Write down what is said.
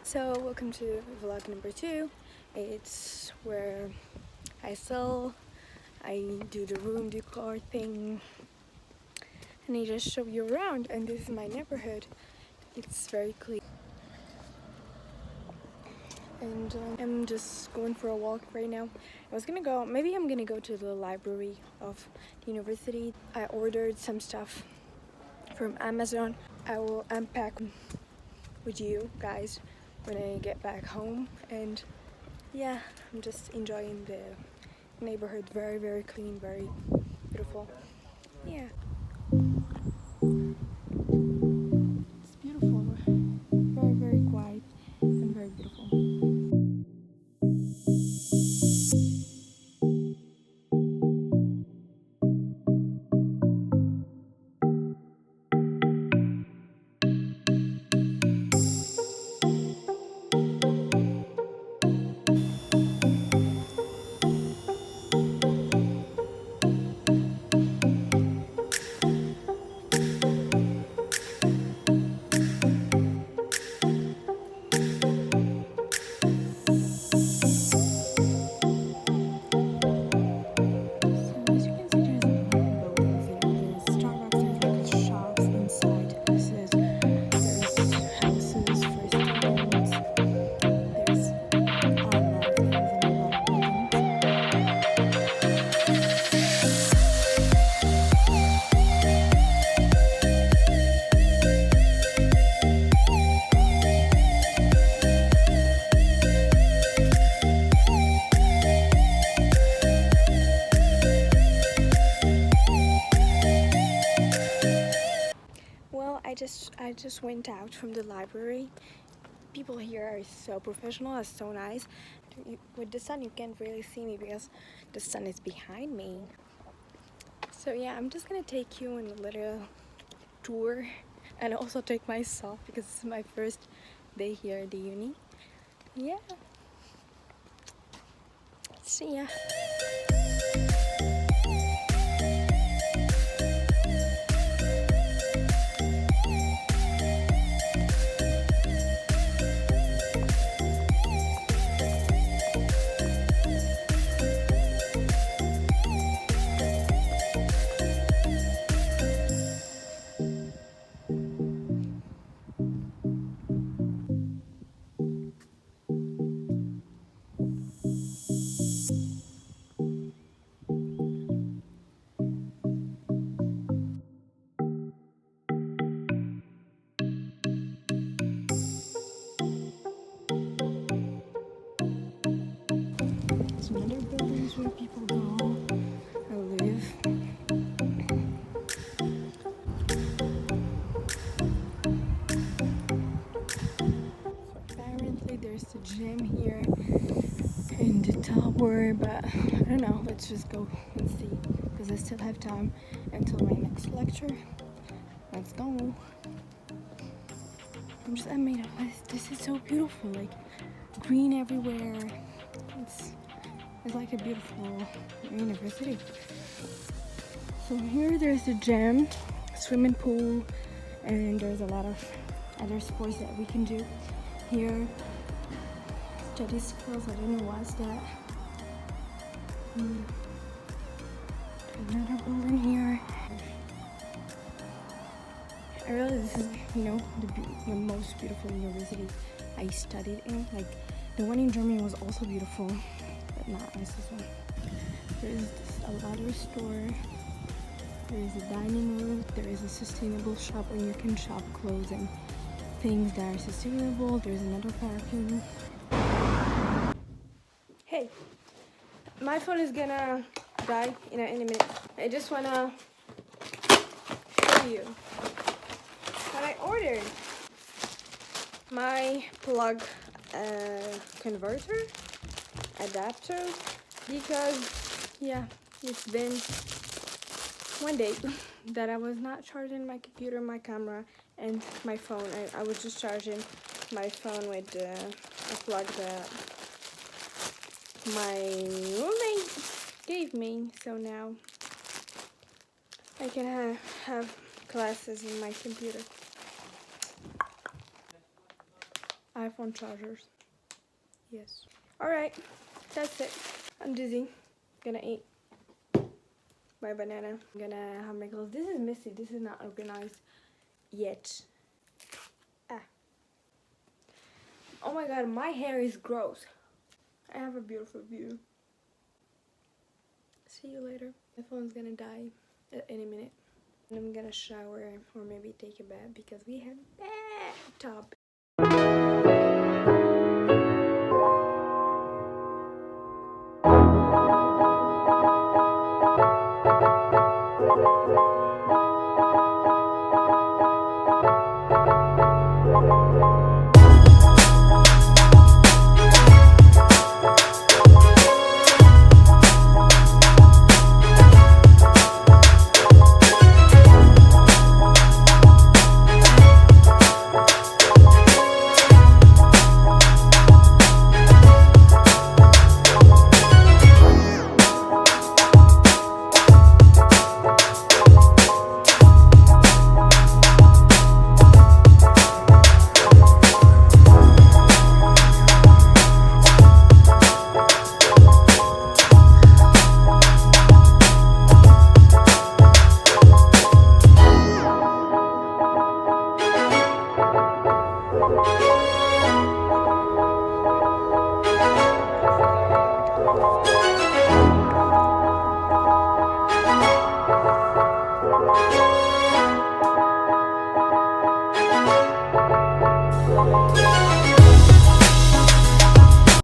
So welcome to vlog number 2. It's where I do the room decor thing, and I just show you around. And this is my neighborhood. It's very clean. And I'm just going for a walk right now. Maybe I'm gonna go to the library of the university. I ordered some stuff from Amazon. I will unpack with you guys when I get back home. And yeah, I'm just enjoying the neighborhood. Very, very clean, very beautiful. Yeah. It's beautiful. Very, very quiet and very beautiful. Well, I just went out from the library. People here are so professional, it's so nice. With the sun you can't really see me because the sun is behind me. So yeah, I'm just gonna take you on a little tour and also take myself because this is my first day here at the uni. Yeah. See ya. Some other buildings where people go or live. Apparently there's a gym here in the tower, but I don't know, let's just go and see because I still have time until my next lecture. Let's go. I mean, this is so beautiful, like green everywhere. It's like a beautiful university. So here there's the gym, swimming pool, and there's a lot of other sports that we can do here. Study skills, I don't know what's that. Another building here. I realize this is, the most beautiful university I studied in. Like, the one in Germany was also beautiful, but not as this one. There's a lottery store. There is a dining room. There is a sustainable shop where you can shop clothes and things that are sustainable. There's another parking. Hey, my phone is gonna die in a minute. I just wanna show you what I ordered. My plug converter adapter, because yeah, it's been one day that I was not charging my computer, my camera, and my phone. I was just charging my phone with the plug that my roommate gave me. So now I can have classes in my computer. iPhone chargers. Yes. Alright, that's it. I'm dizzy. Gonna eat my banana. I'm gonna have my clothes. This is messy. This is not organized yet. Ah. Oh my god, my hair is gross. I have a beautiful view. See you later. My phone's gonna die at any minute. And I'm gonna shower or maybe take a bath because we have bathtub